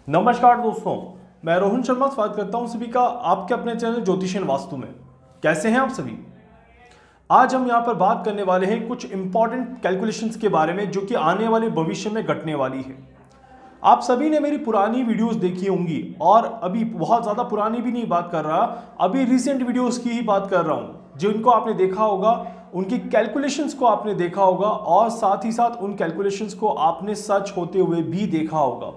नमस्कार दोस्तों, मैं रोहन शर्मा स्वागत करता हूं सभी का आपके अपने चैनल ज्योतिषन वास्तु में। कैसे हैं आप सभी। आज हम यहां पर बात करने वाले हैं कुछ इंपॉर्टेंट कैलकुलेशंस के बारे में जो कि आने वाले भविष्य में घटने वाली है। आप सभी ने मेरी पुरानी वीडियोस देखी होंगी और अभी बहुत ज़्यादा पुरानी भी नहीं बात कर रहा, अभी रिसेंट वीडियोस की ही बात कर रहा हूं। जिनको आपने देखा होगा उनकी कैलकुलेशंस को आपने देखा होगा और साथ ही साथ उन कैलकुलेशंस को आपने सच होते हुए भी देखा होगा।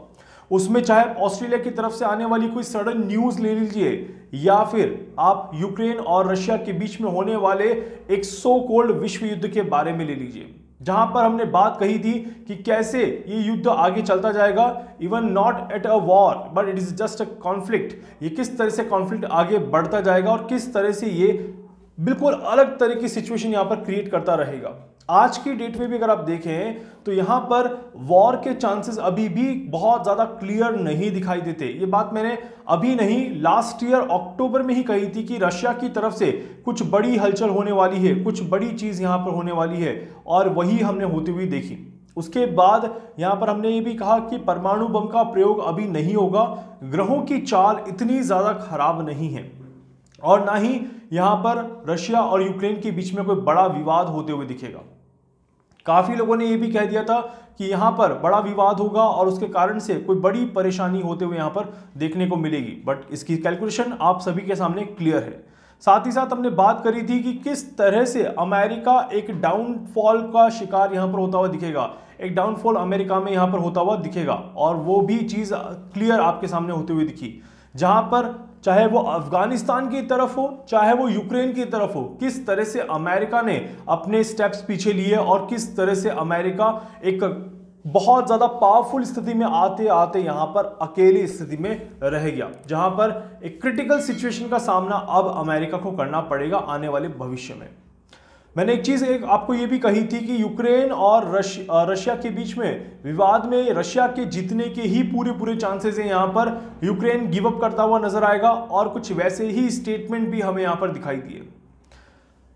उसमें चाहे ऑस्ट्रेलिया की तरफ से आने वाली कोई सडन न्यूज़ ले लीजिए या फिर आप यूक्रेन और रशिया के बीच में होने वाले एक सो कॉल्ड विश्व युद्ध के बारे में ले लीजिए, जहां पर हमने बात कही थी कि कैसे ये युद्ध आगे चलता जाएगा। Even not at a war but it is just a conflict. ये किस तरह से कॉन्फ्लिक्ट आगे बढ़ता जाएगा और किस तरह से ये बिल्कुल अलग तरह की सिचुएशन यहां पर क्रिएट करता रहेगा। आज की डेट में भी अगर आप देखें तो यहां पर वॉर के चांसेस अभी भी बहुत ज्यादा क्लियर नहीं दिखाई देते। ये बात मैंने अभी नहीं, लास्ट ईयर अक्टूबर में ही कही थी कि रशिया की तरफ से कुछ बड़ी हलचल होने वाली है, कुछ बड़ी चीज यहां पर होने वाली है और वही हमने होती हुई देखी। उसके बाद यहां पर हमने ये भी कहा कि परमाणु बम का प्रयोग अभी नहीं होगा। ग्रहों की चाल इतनी ज्यादा खराब नहीं है और ना ही यहां पर रशिया और यूक्रेन के बीच में कोई बड़ा विवाद होते हुए दिखेगा। काफी लोगों ने यह भी कह दिया था कि यहां पर बड़ा विवाद होगा और उसके कारण से कोई बड़ी परेशानी होते हुए यहां पर देखने को मिलेगी, बट इसकी कैलकुलेशन आप सभी के सामने क्लियर है। साथ ही साथ हमने बात करी थी कि किस तरह से अमेरिका एक डाउनफॉल का शिकार यहां पर होता हुआ दिखेगा, एक डाउनफॉल अमेरिका में यहां पर होता हुआ दिखेगा और वो भी चीज क्लियर आपके सामने होते हुए दिखी। जहां पर चाहे वो अफगानिस्तान की तरफ हो चाहे वो यूक्रेन की तरफ हो, किस तरह से अमेरिका ने अपने स्टेप्स पीछे लिए और किस तरह से अमेरिका एक बहुत ज्यादा पावरफुल स्थिति में आते आते यहां पर अकेली स्थिति में रह गया, जहां पर एक क्रिटिकल सिचुएशन का सामना अब अमेरिका को करना पड़ेगा आने वाले भविष्य में। मैंने एक चीज आपको ये भी कही थी कि यूक्रेन और रशिया के बीच में विवाद में रशिया के जीतने के ही पूरे चांसेस हैं। यहां पर यूक्रेन गिव अप करता हुआ नजर आएगा और कुछ वैसे ही स्टेटमेंट भी हमें यहां पर दिखाई दिए।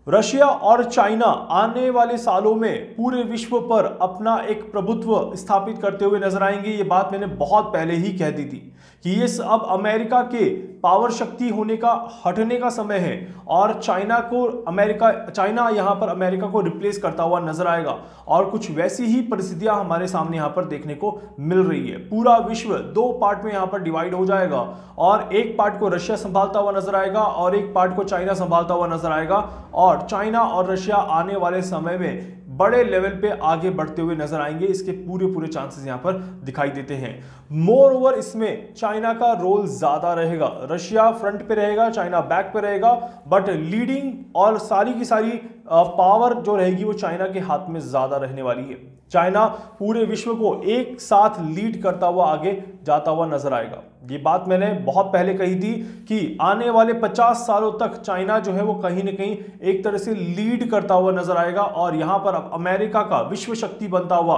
रशिया और चाइना आने वाले सालों में पूरे विश्व पर अपना एक प्रभुत्व स्थापित करते हुए नजर आएंगे। ये बात मैंने बहुत पहले ही कह दी थी कि ये अब अमेरिका के पावर शक्ति होने का हटने का समय है और चाइना यहां पर अमेरिका को रिप्लेस करता हुआ नजर आएगा और कुछ वैसी ही परिस्थितियां हमारे सामने यहां पर देखने को मिल रही है। पूरा विश्व दो पार्ट में यहां पर डिवाइड हो जाएगा और एक पार्ट को रशिया संभालता हुआ नजर आएगा और एक पार्ट को चाइना संभालता हुआ नजर आएगा और चाइना और रशिया आने वाले समय में बड़े लेवल पे आगे बढ़ते हुए नजर आएंगे। इसके पूरे चांसेस यहां पर दिखाई देते हैं। मोर ओवर इसमें चाइना का रोल ज्यादा रहेगा, रशिया फ्रंट पे रहेगा, चाइना बैक पे रहेगा, बट लीडिंग और सारी की सारी पावर जो रहेगी वो चाइना के हाथ में ज्यादा रहने वाली है। चाइना पूरे विश्व को एक साथ लीड करता हुआ आगे जाता हुआ नजर आएगा। ये बात मैंने बहुत पहले कही थी कि आने वाले 50 सालों तक चाइना जो है वो कहीं ना कहीं एक तरह से लीड करता हुआ नजर आएगा और यहां पर अब अमेरिका का विश्व शक्ति बनता हुआ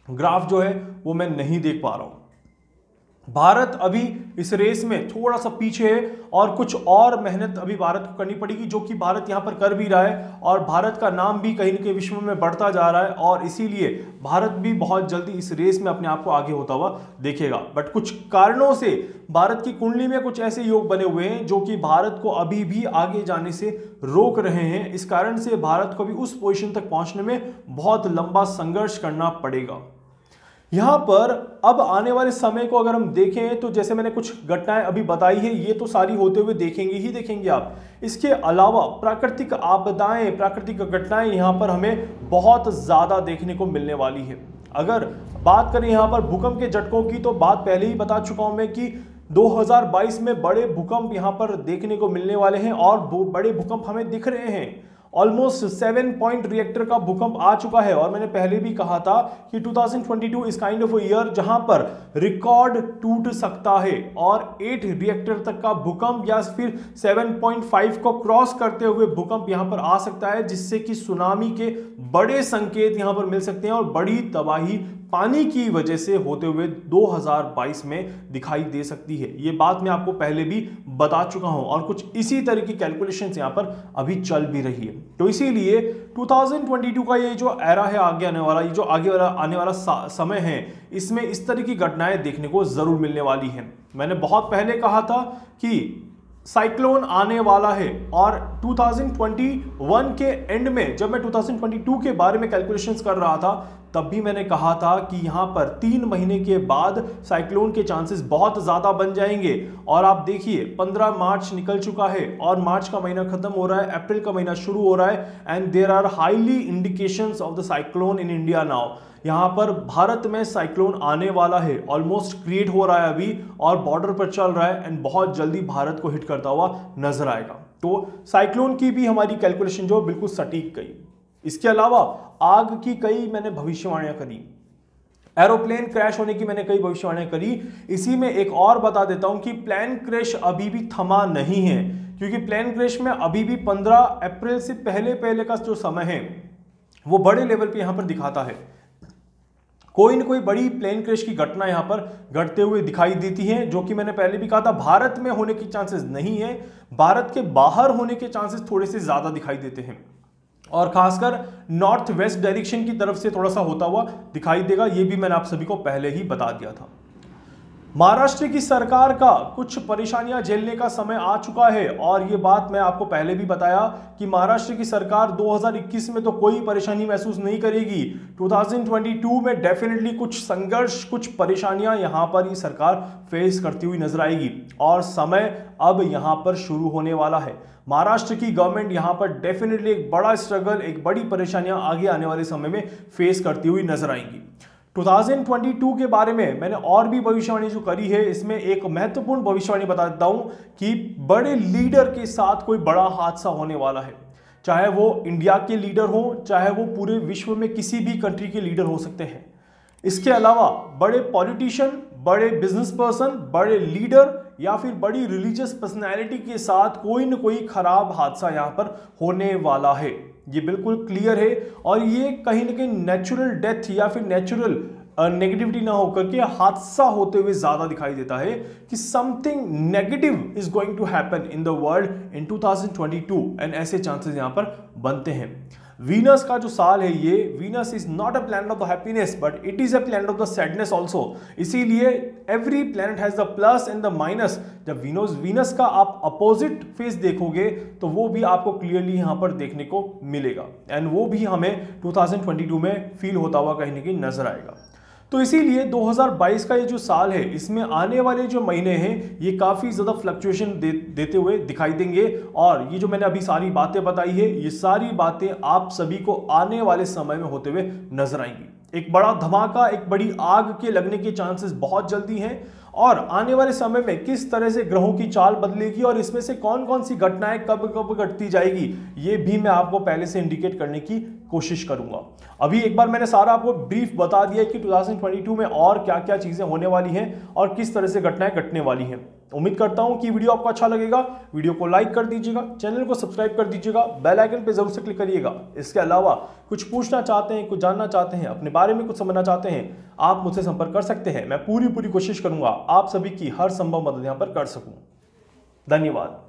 ग्राफ जो है वो मैं नहीं देख पा रहा हूं। भारत अभी इस रेस में थोड़ा सा पीछे है और कुछ और मेहनत अभी भारत को करनी पड़ेगी, जो कि भारत यहां पर कर भी रहा है और भारत का नाम भी कहीं न कहीं विश्व में बढ़ता जा रहा है और इसीलिए भारत भी बहुत जल्दी इस रेस में अपने आप को आगे होता हुआ देखेगा। बट कुछ कारणों से भारत की कुंडली में कुछ ऐसे योग बने हुए हैं जो कि भारत को अभी भी आगे जाने से रोक रहे हैं। इस कारण से भारत को भी उस पोजीशन तक पहुंचने में बहुत लंबा संघर्ष करना पड़ेगा। यहां पर अब आने वाले समय को अगर हम देखें तो जैसे मैंने कुछ घटनाएं अभी बताई है, ये तो सारी होते हुए देखेंगे ही देखेंगे आप। इसके अलावा प्राकृतिक आपदाएं, प्राकृतिक घटनाएं यहां पर हमें बहुत ज्यादा देखने को मिलने वाली है। अगर बात करें यहां पर भूकंप के झटकों की तो बात पहले ही बता चुका हूं मैं कि 2022 में बड़े भूकंप यहां पर देखने को मिलने वाले हैं और बड़े भूकंप हमें दिख रहे हैं। ऑलमोस्ट 7 पॉइंट रिएक्टर का भूकंप आ चुका है और मैंने पहले भी कहा था कि 2022 इस काइंड ऑफ ईयर जहां पर रिकॉर्ड टूट सकता है और 8 रिएक्टर तक का भूकंप या फिर 7.5 को क्रॉस करते हुए भूकंप यहां पर आ सकता है, जिससे कि सुनामी के बड़े संकेत यहां पर मिल सकते हैं और बड़ी तबाही पानी की वजह से होते हुए 2022 में दिखाई दे सकती है। ये बात मैं आपको पहले भी बता चुका हूं और कुछ इसी तरह की कैलकुलेशंस यहां पर अभी चल भी रही है। तो इसीलिए 2022 का ये जो एरा है, आगे आने वाला, ये जो आने वाला समय है, इसमें इस तरह की घटनाएं देखने को जरूर मिलने वाली हैं। मैंने बहुत पहले कहा था कि साइक्लोन आने वाला है और 2021 के एंड में जब मैं 2022 के बारे में कैलकुलेशंस कर रहा था तब भी मैंने कहा था कि यहां पर 3 महीने के बाद साइक्लोन के चांसेस बहुत ज्यादा बन जाएंगे। और आप देखिए 15 मार्च निकल चुका है और मार्च का महीना खत्म हो रहा है, अप्रैल का महीना शुरू हो रहा है and there are highly indications of the cyclone in India now. यहां पर भारत में साइक्लोन आने वाला है, ऑलमोस्ट क्रिएट हो रहा है अभी और बॉर्डर पर चल रहा है एंड बहुत जल्दी भारत को हिट करता हुआ नजर आएगा। तो साइक्लोन की भी हमारी कैलकुलेशन जो बिल्कुल सटीक गई। इसके अलावा आग की कई मैंने भविष्यवाणियां करी, एरोप्लेन क्रैश होने की मैंने कई भविष्यवाणियां करी। इसी में एक और बता देता हूं कि प्लेन क्रैश अभी भी थमा नहीं है, क्योंकि प्लेन क्रैश में अभी भी 15 अप्रैल से पहले का जो समय है वो बड़े लेवल पे यहां पर दिखाता है। कोई न कोई बड़ी प्लेन क्रैश की घटना यहां पर घटते हुए दिखाई देती है, जो कि मैंने पहले भी कहा था भारत में होने की चांसेस नहीं है, भारत के बाहर होने के चांसेस थोड़े से ज्यादा दिखाई देते हैं और खासकर नॉर्थ वेस्ट डायरेक्शन की तरफ से थोड़ा सा होता हुआ दिखाई देगा। यह भी मैंने आप सभी को पहले ही बता दिया था। महाराष्ट्र की सरकार का कुछ परेशानियां झेलने का समय आ चुका है और यह बात मैं आपको पहले भी बताया कि महाराष्ट्र की सरकार 2021 में तो कोई परेशानी महसूस नहीं करेगी। 2022 में डेफिनेटली कुछ संघर्ष, कुछ परेशानियां यहां पर ये सरकार फेस करती हुई नजर आएगी और समय अब यहां पर शुरू होने वाला है। महाराष्ट्र की गवर्नमेंट यहां पर डेफिनेटली एक बड़ा स्ट्रगल, एक बड़ी परेशानियां आगे आने वाले समय में फेस करती हुई नजर आएंगी। 2022 के बारे में मैंने और भी भविष्यवाणी जो करी है, इसमें एक महत्वपूर्ण भविष्यवाणी बता देता हूं कि बड़े लीडर के साथ कोई बड़ा हादसा होने वाला है। चाहे वो इंडिया के लीडर हो, चाहे वो पूरे विश्व में किसी भी कंट्री के लीडर हो सकते हैं। इसके अलावा बड़े पॉलिटिशियन, बड़े बिजनेस पर्सन, बड़े लीडर या फिर बड़ी रिलीजियस पर्सनैलिटी के साथ कोई न कोई खराब हादसा यहां पर होने वाला है। ये बिल्कुल क्लियर है और ये कहीं ना कहीं नेचुरल डेथ या फिर नेचुरल नेगेटिविटी ना होकर के हादसा होते हुए ज्यादा दिखाई देता है कि something negative is going to happen in the world in 2022 and ऐसे चांसेस यहां पर बनते हैं। वीनस का जो साल है ये, Venus is not a planet of the happiness but it is a planet of the sadness also. इसीलिए every planet has the plus and the minus. जब वीनस का आप अपोजिट फेस देखोगे तो वो भी आपको क्लियरली यहां पर देखने को मिलेगा एंड वो भी हमें 2022 में फील होता हुआ कहीं ना कहीं नजर आएगा। तो इसीलिए 2022 का ये जो साल है, इसमें आने वाले जो महीने हैं ये काफ़ी ज़्यादा फ्लक्चुएशन देते हुए दिखाई देंगे और ये जो मैंने अभी सारी बातें बताई है, ये सारी बातें आप सभी को आने वाले समय में होते हुए नजर आएंगी। एक बड़ा धमाका, एक बड़ी आग के लगने के चांसेस बहुत जल्दी हैं और आने वाले समय में किस तरह से ग्रहों की चाल बदलेगी और इसमें से कौन कौन सी घटनाएं कब कब घटती जाएगी, ये भी मैं आपको पहले से इंडिकेट करने की कोशिश करूंगा। अभी एक बार मैंने सारा आपको ब्रीफ बता दिया कि 2022 में और क्या क्या चीजें होने वाली हैं और किस तरह से घटनाएं घटने वाली हैं। उम्मीद करता हूं कि वीडियो आपको अच्छा लगेगा। वीडियो को लाइक कर दीजिएगा, चैनल को सब्सक्राइब कर दीजिएगा, बेल आइकन पे जरूर से क्लिक करिएगा। इसके अलावा कुछ पूछना चाहते हैं, कुछ जानना चाहते हैं, अपने बारे में कुछ समझना चाहते हैं, आप मुझसे संपर्क कर सकते हैं। मैं पूरी कोशिश करूंगा आप सभी की हर संभव मदद यहां पर कर सकूं। धन्यवाद।